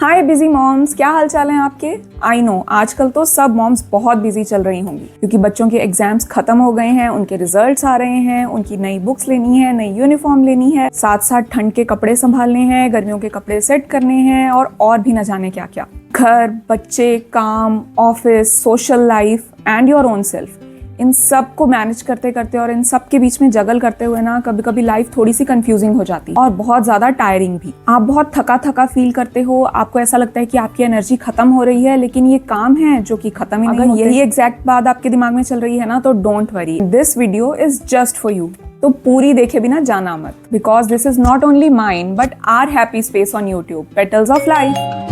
हाय busy moms, क्या हाल चाल है आपके। आई नो आजकल तो सब मॉम्स बहुत बिजी चल रही होंगी क्योंकि बच्चों के एग्जाम्स खत्म हो गए हैं, उनके रिजल्ट्स आ रहे हैं, उनकी नई बुक्स लेनी है, नई यूनिफॉर्म लेनी है, साथ साथ ठंड के कपड़े संभालने हैं, गर्मियों के कपड़े सेट करने हैं और भी न जाने क्या क्या। घर, बच्चे, काम, office, social life and your own self, इन सब को मैनेज करते करते और इन सब के बीच में जगल करते हुए ना कभी कभी लाइफ थोड़ी सी कंफ्यूजिंग हो जाती है और बहुत ज्यादा टायरिंग भी। आप बहुत थका थका फील करते हो, आपको ऐसा लगता है कि आपकी एनर्जी खत्म हो रही है, लेकिन ये काम है जो कि खत्म ही नहीं होते। अगर यही एग्जैक्ट बात आपके दिमाग में चल रही है ना, तो don't worry, this video is just for you. तो पूरी देखे बिना जाना मत, because this is not only mine but our happy space on YouTube, petals of life.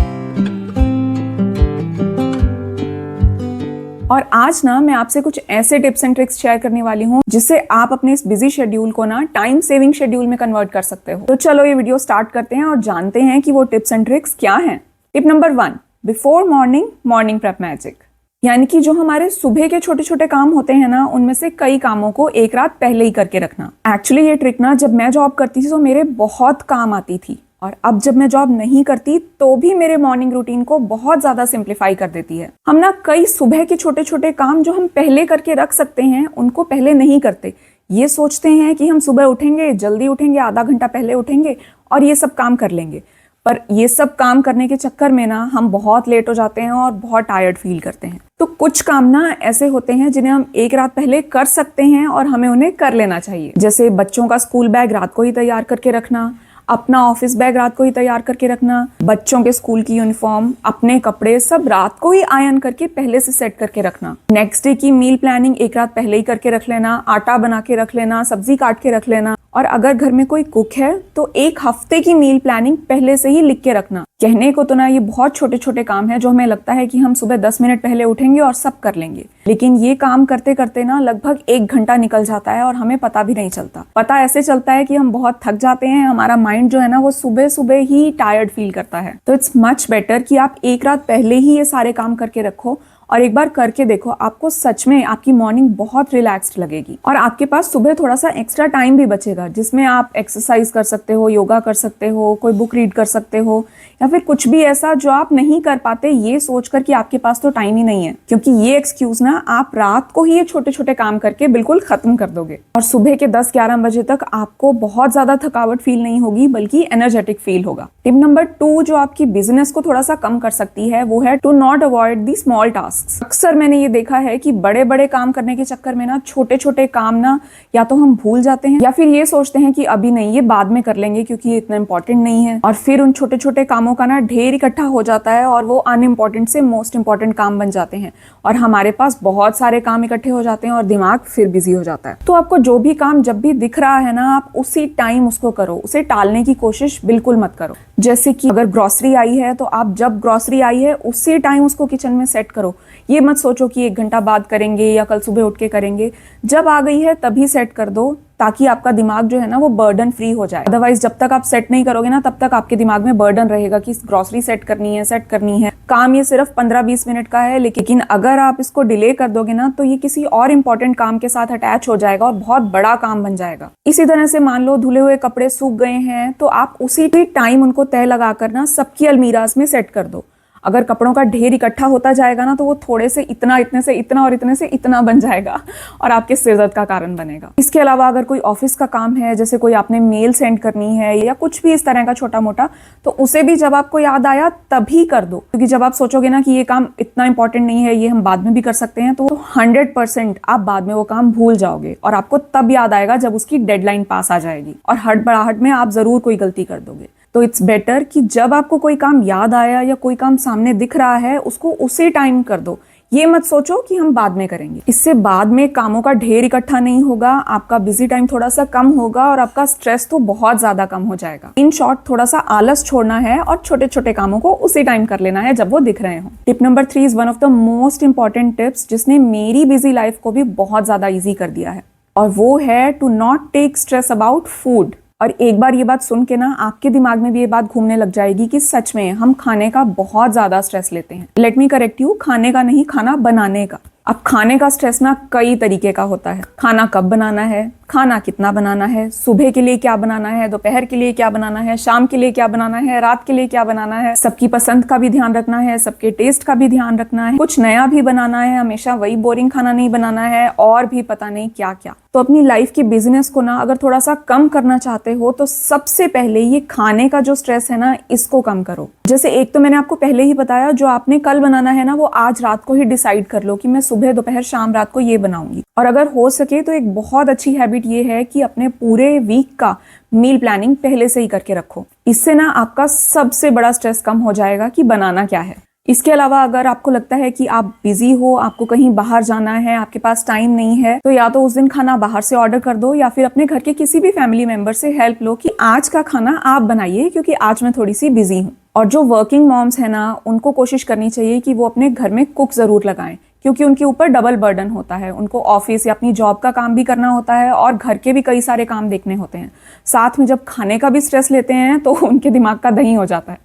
और आज ना मैं आपसे कुछ ऐसे टिप्स एंड ट्रिक्स शेयर करने वाली हूँ जिससे आप अपने इस बिजी शेड्यूल को ना टाइम सेविंग शेड्यूल में कन्वर्ट कर सकते हो। तो चलो ये वीडियो स्टार्ट करते हैं और जानते हैं कि वो टिप्स एंड ट्रिक्स क्या हैं। Tip number 1, before morning prep magic. यानी कि जो हमारे सुबह के छोटे छोटे काम होते हैं ना, उनमें से कई कामों को एक रात पहले ही करके रखना। एक्चुअली ये ट्रिक ना जब मैं जॉब करती थी तो मेरे बहुत काम आती थी, और अब जब मैं जॉब नहीं करती तो भी मेरे मॉर्निंग रूटीन को बहुत ज्यादा सिंप्लीफाई कर देती है। हम ना कई सुबह के छोटे छोटे काम जो हम पहले करके रख सकते हैं उनको पहले नहीं करते। ये सोचते हैं कि हम सुबह उठेंगे, जल्दी उठेंगे, आधा घंटा पहले उठेंगे और ये सब काम कर लेंगे। पर ये सब काम करने के चक्कर में ना हम बहुत लेट हो जाते हैं और बहुत टायर्ड फील करते हैं। तो कुछ काम ना ऐसे होते हैं जिन्हें हम एक रात पहले कर सकते हैं और हमें उन्हें कर लेना चाहिए। जैसे बच्चों का स्कूल बैग रात को ही तैयार करके रखना, अपना ऑफिस बैग रात को ही तैयार करके रखना, बच्चों के स्कूल की यूनिफॉर्म, अपने कपड़े सब रात को ही आयरन करके पहले से सेट करके रखना। नेक्स्ट डे की मील प्लानिंग एक रात पहले ही करके रख लेना, आटा बना के रख लेना, सब्जी काट के रख लेना। और अगर घर में कोई कुक है तो एक हफ्ते की मील प्लानिंग पहले से ही लिख के रखना। कहने को तो ना ये बहुत छोटे छोटे काम है जो हमें लगता है कि हम सुबह 10 मिनट पहले उठेंगे और सब कर लेंगे, लेकिन ये काम करते करते ना लगभग 1 घंटा निकल जाता है और हमें पता भी नहीं चलता। पता ऐसे चलता है कि हम बहुत थक जाते हैं, हमारा माइंड जो है ना वो सुबह सुबह ही टायर्ड फील करता है। तो इट्स मच बेटर कि आप एक रात पहले ही ये सारे काम करके रखो और एक बार करके देखो, आपको सच में आपकी मॉर्निंग बहुत रिलैक्स्ड लगेगी और आपके पास सुबह थोड़ा सा एक्स्ट्रा टाइम भी बचेगा जिसमें आप एक्सरसाइज कर सकते हो, योगा कर सकते हो, कोई बुक रीड कर सकते हो, या फिर कुछ भी ऐसा जो आप नहीं कर पाते ये सोचकर कि आपके पास तो टाइम ही नहीं है। क्योंकि ये एक्सक्यूज ना आप रात को ही ये छोटे छोटे काम करके बिल्कुल खत्म कर दोगे और सुबह के 10-11 बजे तक आपको बहुत ज्यादा थकावट फील नहीं होगी बल्कि एनर्जेटिक फील होगा। टिप नंबर 2 जो आपकी बिजनेस को थोड़ा सा कम कर सकती है वो है to not avoid the small task. अक्सर मैंने ये देखा है कि बड़े बड़े काम करने के चक्कर में ना छोटे छोटे काम ना या तो हम भूल जाते हैं या फिर ये सोचते हैं कि अभी नहीं, ये बाद में कर लेंगे क्योंकि ये इतना इंपॉर्टेंट नहीं है, और फिर उन छोटे छोटे कामों का ना ढेर इकट्ठा हो जाता है और वो अनइम्पॉर्टेंट से मोस्ट इंपॉर्टेंट काम बन जाते हैं और हमारे पास बहुत सारे काम इकट्ठे हो जाते हैं और दिमाग फिर बिजी हो जाता है। तो आपको जो भी काम जब भी दिख रहा है ना, आप उसी टाइम उसको करो, उसे टालने की कोशिश बिल्कुल मत करो। जैसे कि अगर ग्रोसरी आई है तो आप जब ग्रोसरी आई है उसी टाइम उसको किचन में सेट करो। ये मत सोचो कि 1 घंटा बाद करेंगे या कल सुबह उठ के करेंगे, जब आ गई है तभी सेट कर दो ताकि आपका दिमाग जो है ना वो बर्डन फ्री हो जाए। अदरवाइज जब तक आप सेट नहीं करोगे ना तब तक आपके दिमाग में बर्डन रहेगा कि ग्रोसरी सेट करनी है। काम ये सिर्फ 15-20 मिनट का है, लेकिन अगर आप इसको डिले कर दोगे ना तो ये किसी और इंपॉर्टेंट काम के साथ अटैच हो जाएगा और बहुत बड़ा काम बन जाएगा। इसी तरह से मान लो धुले हुए कपड़े सूख गए हैं तो आप उसी टाइम उनको तह लगाकर ना सबकी अलमीराज में सेट कर दो। अगर कपड़ों का ढेर इकट्ठा होता जाएगा ना तो वो थोड़े से इतना, इतने से इतना और इतने से इतना बन जाएगा और आपके सिरदर्द का कारण बनेगा। इसके अलावा अगर कोई ऑफिस का काम है, जैसे कोई आपने मेल सेंड करनी है या कुछ भी इस तरह का छोटा मोटा, तो उसे भी जब आपको याद आया तभी कर दो, क्योंकि जब आप सोचोगे ना कि ये काम इतना इंपॉर्टेंट नहीं है, ये हम बाद में भी कर सकते हैं, तो 100% आप बाद में वो काम भूल जाओगे और आपको तब याद आएगा जब उसकी डेडलाइन पास आ जाएगी और हड़बड़ाहट में आप जरूर कोई गलती कर दोगे। तो इट्स बेटर कि जब आपको कोई काम याद आया या कोई काम सामने दिख रहा है उसको उसी टाइम कर दो। ये मत सोचो कि हम बाद में करेंगे। इससे बाद में कामों का ढेर इकट्ठा नहीं होगा, आपका बिजी टाइम थोड़ा सा कम होगा और आपका स्ट्रेस तो बहुत ज्यादा कम हो जाएगा। इन शॉर्ट थोड़ा सा आलस छोड़ना है और छोटे छोटे कामों को उसी टाइम कर लेना है जब वो दिख रहे हो। Tip number 3 is one of the most important tips जिसने मेरी बिजी लाइफ को भी बहुत ज्यादा ईजी कर दिया है, और वो है to not take stress about food. और एक बार ये बात सुन के ना आपके दिमाग में भी ये बात घूमने लग जाएगी कि सच में हम खाने का बहुत ज्यादा स्ट्रेस लेते हैं। लेट मी करेक्ट यू, खाने का नहीं, खाना बनाने का। अब खाने का स्ट्रेस ना कई तरीके का होता है। खाना कब बनाना है, खाना कितना बनाना है, सुबह के लिए क्या बनाना है, दोपहर के लिए क्या बनाना है, शाम के लिए क्या बनाना है, रात के लिए क्या बनाना है, सबकी पसंद का भी ध्यान रखना है, सबके टेस्ट का भी ध्यान रखना है, कुछ नया भी बनाना है, हमेशा वही बोरिंग खाना नहीं बनाना है, और भी पता नहीं क्या क्या। तो अपनी लाइफ की बिजनेस को ना अगर थोड़ा सा कम करना चाहते हो तो सबसे पहले ये खाने का जो स्ट्रेस है ना, इसको कम करो। जैसे एक तो मैंने आपको पहले ही बताया, जो आपने कल बनाना है ना, वो आज रात को ही डिसाइड कर लो कि मैं सुबह दोपहर शाम रात को ये बनाऊंगी। और अगर हो सके तो एक बहुत अच्छी हैबिट ये है कि अपने पूरे वीक का मील प्लानिंग पहले से ही करके रखो। इससे ना आपका सबसे बड़ा स्ट्रेस कम हो जाएगा कि बनाना क्या है। इसके अलावा अगर आपको लगता है कि आप बिजी हो, आपको कहीं बाहर जाना है, आपके पास टाइम नहीं है, तो या तो उस दिन खाना बाहर से ऑर्डर कर दो या फिर अपने घर के किसी भी फैमिली मेंबर से हेल्प लो कि आज का खाना आप बनाइए, क्योंकि आज मैं थोड़ी सी बिजी हूँ। और जो वर्किंग मॉम्स है ना, उनको कोशिश करनी चाहिए कि वो अपने घर में कुक जरूर लगाएं, क्योंकि उनके ऊपर डबल बर्डन होता है। उनको ऑफिस या अपनी जॉब का काम भी करना होता है और घर के भी कई सारे काम देखने होते हैं। साथ में जब खाने का भी स्ट्रेस लेते हैं तो उनके दिमाग का दही हो जाता है।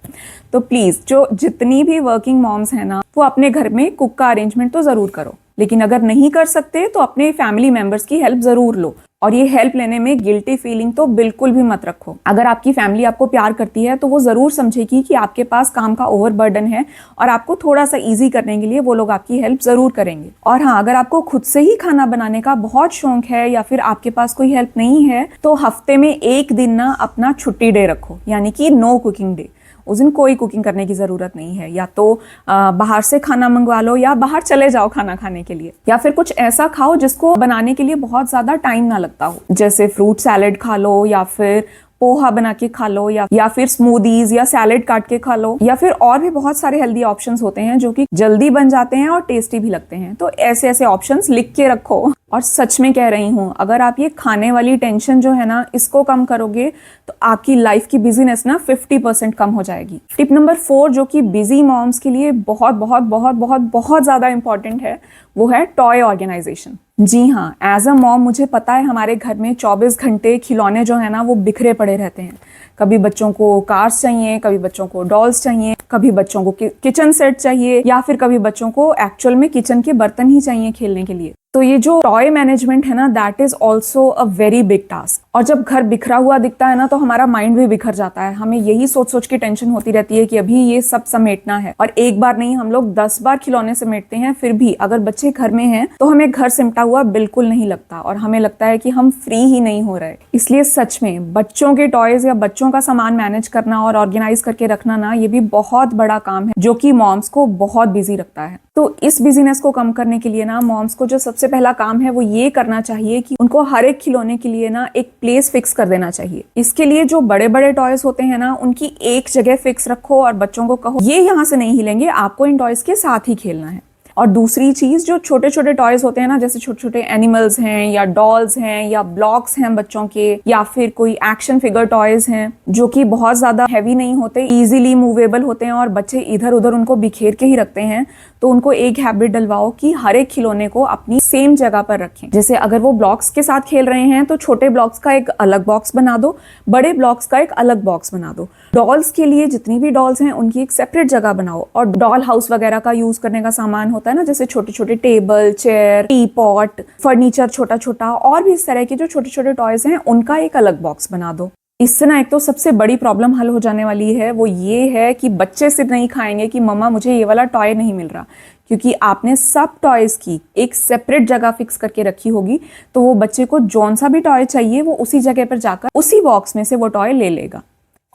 तो प्लीज़ जो जितनी भी वर्किंग मॉम्स हैं ना, वो अपने घर में कुक का अरेंजमेंट तो ज़रूर करो, लेकिन अगर नहीं कर सकते तो अपने फैमिली मेंबर्स की हेल्प ज़रूर लो। और ये हेल्प लेने में गिल्टी फीलिंग तो बिल्कुल भी मत रखो। अगर आपकी फैमिली आपको प्यार करती है तो वो ज़रूर समझेगी कि आपके पास काम का ओवरबर्डन है और आपको थोड़ा सा ईजी करने के लिए वो लोग आपकी हेल्प ज़रूर करेंगे। और हाँ, अगर आपको खुद से ही खाना बनाने का बहुत शौक है या फिर आपके पास कोई हेल्प नहीं है, तो हफ्ते में एक दिन ना अपना छुट्टी डे रखो, यानी कि नो कुकिंग डे। उस दिन कोई कुकिंग करने की ज़रूरत नहीं है। या तो बाहर से खाना मंगवा लो या बाहर चले जाओ खाना खाने के लिए, या फिर कुछ ऐसा खाओ जिसको बनाने के लिए बहुत ज़्यादा टाइम ना लगता हो। जैसे फ्रूट सैलेड खा लो, या फिर पोहा बना के खा लो, या फिर स्मूदीज या सैलेड काट के खा लो, या फिर और भी बहुत सारे हेल्दी ऑप्शंस होते हैं जो कि जल्दी बन जाते हैं और टेस्टी भी लगते हैं। तो ऐसे ऐसे ऑप्शंस लिख के रखो। और सच में कह रही हूँ, अगर आप ये खाने वाली टेंशन जो है ना, इसको कम करोगे तो आपकी लाइफ की बिजीनेस ना 50% कम हो जाएगी। टिप नंबर 4, जो कि बिजी मॉम्स के लिए बहुत बहुत बहुत बहुत बहुत ज़्यादा इंपॉर्टेंट है, वो है टॉय ऑर्गेनाइजेशन। जी हाँ, एज अ मॉम मुझे पता है हमारे घर में 24 घंटे खिलौने जो है ना, वो बिखरे पड़े रहते हैं। कभी बच्चों को कार्स चाहिए, कभी बच्चों को डॉल्स चाहिए, कभी बच्चों को किचन सेट चाहिए, या फिर कभी बच्चों को एक्चुअल में किचन के बर्तन ही चाहिए खेलने के लिए। तो ये जो टॉय मैनेजमेंट है ना, that is also a very big task. और जब घर बिखरा हुआ दिखता है ना, तो हमारा माइंड भी बिखर जाता है। हमें यही सोच सोच के टेंशन होती रहती है कि अभी ये सब समेटना है। और एक बार नहीं, हम लोग 10 बार खिलौने समेटते हैं, फिर भी अगर बच्चे घर में हैं तो हमें घर सिमटा हुआ बिल्कुल नहीं लगता और हमें लगता है कि हम फ्री ही नहीं हो रहे। इसलिए सच में बच्चों के टॉयज या बच्चों का सामान मैनेज करना और ऑर्गेनाइज करके रखना ना, ये भी बहुत बड़ा काम है जो कि मॉम्स को बहुत बिजी रखता है। तो इस बिजीनेस को कम करने के लिए ना, मॉम्स को जो सबसे पहला काम है वो ये करना चाहिए कि उनको हर एक खिलौने के लिए ना एक प्लेस फिक्स कर देना चाहिए। इसके लिए जो बड़े बड़े टॉयज होते हैं ना, उनकी एक जगह फिक्स रखो और बच्चों को कहो ये यहाँ से नहीं हिलेंगे, आपको इन टॉयज के साथ ही खेलना है। और दूसरी चीज, जो छोटे छोटे टॉयज होते हैं ना, जैसे छोटे छोटे एनिमल्स हैं या डॉल्स हैं या ब्लॉक्स हैं बच्चों के, या फिर कोई एक्शन फिगर टॉयज हैं जो कि बहुत ज्यादा हैवी नहीं होते, इजीली मूवेबल होते हैं और बच्चे इधर उधर उनको बिखेर के ही रखते हैं, तो उनको एक हैबिट डलवाओ कि हर एक खिलौने को अपनी सेम जगह पर रखें। जैसे अगर वो ब्लॉक्स के साथ खेल रहे हैं तो छोटे ब्लॉक्स का एक अलग बॉक्स बना दो, बड़े ब्लॉक्स का एक अलग बॉक्स बना दो। डॉल्स के लिए जितनी भी डॉल्स हैं उनकी एक सेपरेट जगह बनाओ। और डॉल हाउस वगैरह का यूज करने का सामान होता है ना, जैसे छोटे छोटे table, chair, T pot, furniture छोटा छोटा, और भी इस तरह के जो छोटे छोटे टॉयज हैं उनका एक अलग बॉक्स बना दो। इससे ना एक तो सबसे बड़ी प्रॉब्लम हल हो जाने वाली है, वो ये है कि बच्चे सिर्फ नहीं खाएंगे कि मम्मा मुझे ये वाला टॉय नहीं मिल रहा, क्योंकि आपने सब टॉयज की एक सेपरेट जगह फिक्स करके रखी होगी। तो वो बच्चे को जौन सा भी टॉय चाहिए वो उसी जगह पर जाकर उसी बॉक्स में से वो टॉय ले लेगा।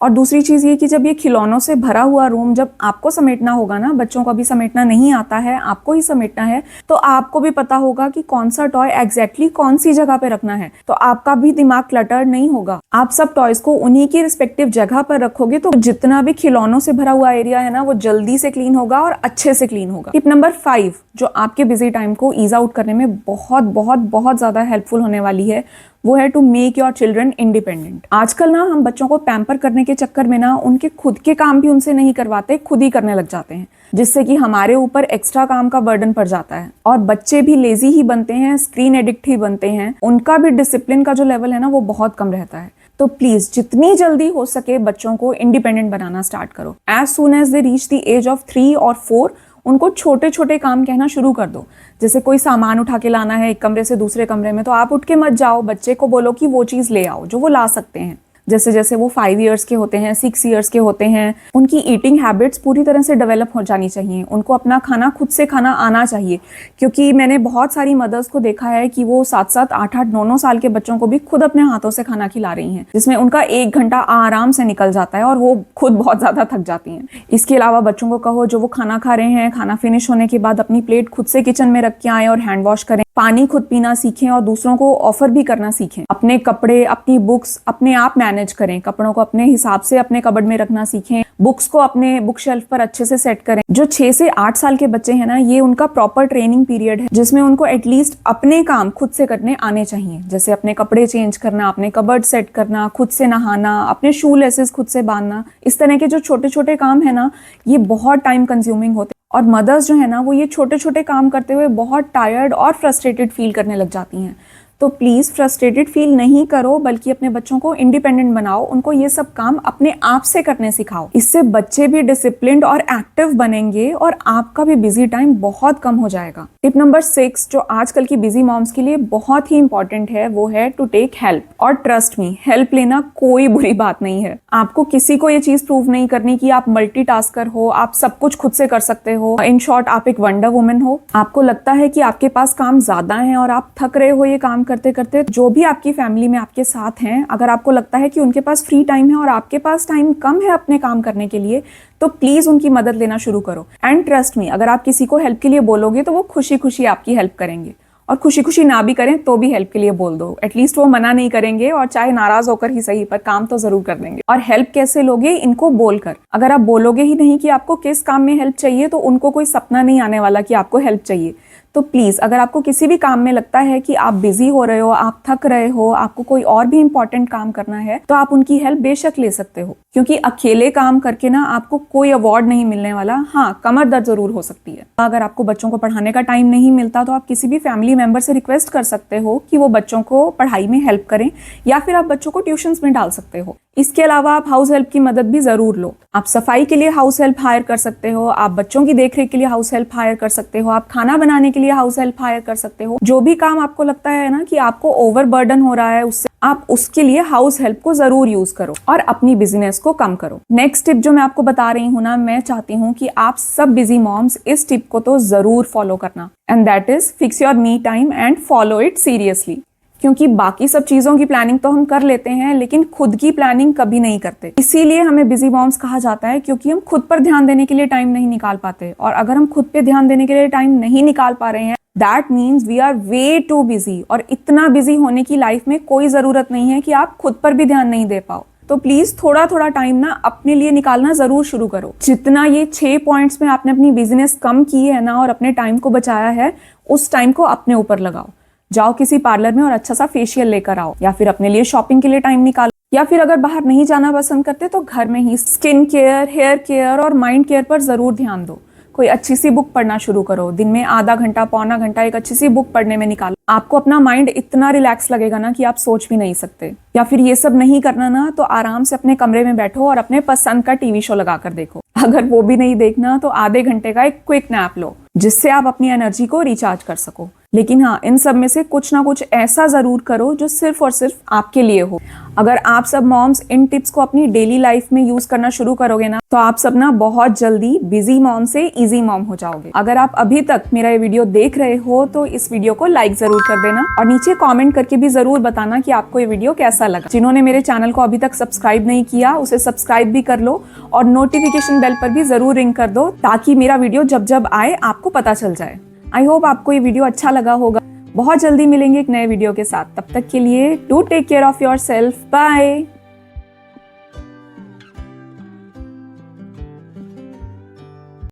और दूसरी चीज़ ये कि जब ये खिलौनों से भरा हुआ रूम जब आपको समेटना होगा ना, बच्चों को भी समेटना नहीं आता है, आपको ही समेटना है, तो आपको भी पता होगा कि कौन सा टॉय एग्जैक्टली कौन सी जगह पे रखना है। तो आपका भी दिमाग क्लटर नहीं होगा। आप सब टॉयज को उन्हीं की रिस्पेक्टिव जगह पर रखोगे तो जितना भी खिलौनों से भरा हुआ एरिया है ना, वो जल्दी से क्लीन होगा और अच्छे से क्लीन होगा। टिप नंबर 5, जो आपके बिजी टाइम को ईज आउट करने में बहुत बहुत बहुत ज्यादा हेल्पफुल होने वाली है, वो है to make your children independent. आजकल ना हम बच्चों को पैम्पर करने के चक्कर में ना उनके खुद के काम भी उनसे नहीं करवाते, खुद ही करने लग जाते हैं, जिससे कि हमारे ऊपर एक्स्ट्रा काम का बर्डन पड़ जाता है। और बच्चे भी लेजी ही बनते हैं, स्क्रीन एडिक्ट ही बनते हैं, उनका भी डिसिप्लिन का जो लेवल है ना वो बहुत कम रहता है। तो प्लीज जितनी जल्दी हो सके बच्चों को इंडिपेंडेंट बनाना स्टार्ट करो। As soon as they reach the age of 3 और 4, उनको छोटे छोटे काम कहना शुरू कर दो। जैसे कोई सामान उठा के लाना है एक कमरे से दूसरे कमरे में, तो आप उठ के मत जाओ, बच्चे को बोलो कि वो चीज़ ले आओ जो वो ला सकते हैं। जैसे जैसे वो 5 इयर्स के होते हैं, 6 इयर्स के होते हैं, उनकी ईटिंग हैबिट्स पूरी तरह से डेवलप हो जानी चाहिए। उनको अपना खाना खुद से खाना आना चाहिए, क्योंकि मैंने बहुत सारी मदर्स को देखा है कि वो 7-7, 8-8, 9-9 साल के बच्चों को भी खुद अपने हाथों से खाना खिला रही हैं, जिसमें उनका 1 घंटा आराम से निकल जाता है और वो खुद बहुत ज़्यादा थक जाती हैं। इसके अलावा बच्चों को कहो जो वो खाना खा रहे हैं, खाना फिनिश होने के बाद अपनी प्लेट खुद से किचन में रख के आए और हैंड वॉश करें, पानी खुद पीना सीखें और दूसरों को ऑफर भी करना सीखें। अपने कपड़े, अपनी बुक्स अपने आप मैनेज करें, कपड़ों को अपने हिसाब से अपने कबर्ड में रखना सीखें, बुक्स को अपने बुक शेल्फ पर अच्छे से सेट करें। जो 6 से 8 साल के बच्चे हैं ना, ये उनका प्रॉपर ट्रेनिंग पीरियड है, जिसमें उनको एटलीस्ट अपने काम खुद से करने आने चाहिए। जैसे अपने कपड़े चेंज करना, अपने कबर्ड सेट करना, खुद से नहाना, अपने शू लेसेस खुद से बांधना। इस तरह के जो छोटे छोटे काम है ना, ये बहुत टाइम कंज्यूमिंग होते हैं और मदर्स जो है ना, वो ये छोटे छोटे काम करते हुए बहुत टायर्ड और फ्रस्ट्रेटेड फील करने लग जाती हैं। तो प्लीज़ फ्रस्ट्रेटेड फील नहीं करो, बल्कि अपने बच्चों को इंडिपेंडेंट बनाओ, उनको ये सब काम अपने आप से करने सिखाओ। इससे बच्चे भी डिसिप्लिन्ड और एक्टिव बनेंगे और आपका भी बिजी टाइम बहुत कम हो जाएगा। टिप नंबर 6 जो आजकल की बिजी मॉम्स के लिए बहुत ही इंपॉर्टेंट है, वो है टू टेक हेल्प। और ट्रस्ट मी, हेल्प लेना कोई बुरी बात नहीं है। आपको किसी को ये चीज़ प्रूव नहीं करनी कि आप मल्टीटास्कर हो, आप सब कुछ खुद से कर सकते हो। इन शॉर्ट, आप एक वंडर वुमन हो। आपको लगता है कि आपके पास काम ज्यादा है और आप थक रहे हो ये काम करते करते। जो भी आपकी फैमिली में आपके साथ हैं, अगर आपको लगता है कि उनके पास फ्री टाइम है और आपके पास टाइम कम है अपने काम करने के लिए, तो प्लीज उनकी मदद लेना शुरू करो। एंड ट्रस्ट मी, अगर आप किसी को हेल्प के लिए बोलोगे तो वो खुशी खुशी आपकी हेल्प करेंगे, और खुशी खुशी ना भी करें तो भी हेल्प के लिए बोल दो। एटलीस्ट वो मना नहीं करेंगे, और चाहे नाराज होकर ही सही, पर काम तो जरूर कर देंगे। और हेल्प कैसे लोगे? इनको बोलकर। अगर आप बोलोगे ही नहीं कि आपको किस काम में हेल्प चाहिए, तो उनको कोई सपना नहीं आने वाला कि आपको हेल्प चाहिए। तो प्लीज, अगर आपको किसी भी काम में लगता है कि आप बिजी हो रहे हो, आप थक रहे हो, आपको कोई और भी इंपॉर्टेंट काम करना है, तो आप उनकी हेल्प बेशक ले सकते हो, क्योंकि अकेले काम करके ना आपको कोई अवार्ड नहीं मिलने वाला। हाँ, कमर दर्द जरूर हो सकती है। अगर आपको बच्चों को पढ़ाने का टाइम नहीं मिलता, तो आप किसी भी फैमिली मेंबर से रिक्वेस्ट कर सकते हो कि वो बच्चों को पढ़ाई में हेल्प करें, या फिर आप बच्चों को ट्यूशंस में डाल सकते हो। इसके अलावा आप हाउस हेल्प की मदद भी जरूर लो। आप सफाई के लिए हाउस हेल्प हायर कर सकते हो, आप बच्चों की देखरेख के लिए हाउस हेल्प हायर कर सकते हो, आप खाना बनाने के लिए हाउस हेल्प हायर कर सकते हो। जो भी काम आपको लगता है ना कि आपको ओवरबर्डन हो रहा है उससे, आप उसके लिए हाउस हेल्प को जरूर यूज करो और अपनी बिजनेस को कम करो। नेक्स्ट टिप जो मैं आपको बता रही हूँ ना, मैं चाहती हूँ कि आप सब बिजी मॉम्स इस टिप को तो जरूर फॉलो करना, and that is fix your me time and follow it seriously. क्योंकि बाकी सब चीजों की प्लानिंग तो हम कर लेते हैं, लेकिन खुद की प्लानिंग कभी नहीं करते। इसीलिए हमें बिजी मॉम्स कहा जाता है, क्योंकि हम खुद पर ध्यान देने के लिए टाइम नहीं निकाल पाते। और अगर हम खुद पे ध्यान देने के लिए टाइम नहीं निकाल पा रहे हैं, that means we are way too busy. और इतना बिजी होने की लाइफ में कोई जरूरत नहीं है कि आप खुद पर भी ध्यान नहीं दे पाओ। तो प्लीज थोड़ा थोड़ा टाइम ना अपने लिए निकालना जरूर शुरू करो। जितना ये 6 पॉइंट्स में आपने अपनी बिजनेस कम की है ना और अपने टाइम को बचाया है, उस टाइम को अपने ऊपर लगाओ। जाओ किसी पार्लर में और अच्छा सा फेशियल लेकर आओ, या फिर अपने लिए शॉपिंग के लिए टाइम निकालो, या फिर अगर बाहर नहीं जाना पसंद करते तो घर में ही स्किन केयर, हेयर केयर और माइंड केयर पर जरूर ध्यान दो। कोई अच्छी सी बुक पढ़ना शुरू करो। दिन में आधा घंटा, पौना घंटा एक अच्छी सी बुक पढ़ने में निकालो। आपको अपना माइंड इतना रिलैक्स लगेगा ना कि आप सोच भी नहीं सकते। या फिर ये सब नहीं करना ना, तो आराम से अपने कमरे में बैठो और अपने पसंद का टीवी शो लगाकर देखो। अगर वो भी नहीं देखना, तो आधे घंटे का एक क्विक नैप लो, जिससे आप अपनी एनर्जी को रिचार्ज कर सको। लेकिन हाँ, इन सब में से कुछ ना कुछ ऐसा जरूर करो जो सिर्फ और सिर्फ आपके लिए हो। अगर आप सब मॉम्स इन टिप्स को अपनी डेली लाइफ में यूज करना शुरू करोगे ना, तो आप सब ना बहुत जल्दी बिजी मॉम से इजी मॉम हो जाओगे। अगर आप अभी तक मेरा ये वीडियो देख रहे हो, तो इस वीडियो को लाइक जरूर कर देना, और नीचे कमेंट करके भी जरूर बताना कि आपको ये वीडियो कैसा लगा। जिन्होंने मेरे चैनल को अभी तक सब्सक्राइब नहीं किया, उसे सब्सक्राइब भी कर लो, और नोटिफिकेशन बेल पर भी जरूर रिंग कर दो, ताकि मेरा वीडियो जब जब आए आपको पता चल जाए। आई होप आपको ये वीडियो अच्छा लगा होगा। बहुत जल्दी मिलेंगे एक नए वीडियो के साथ। तब तक के लिए do take care of yourself. Bye.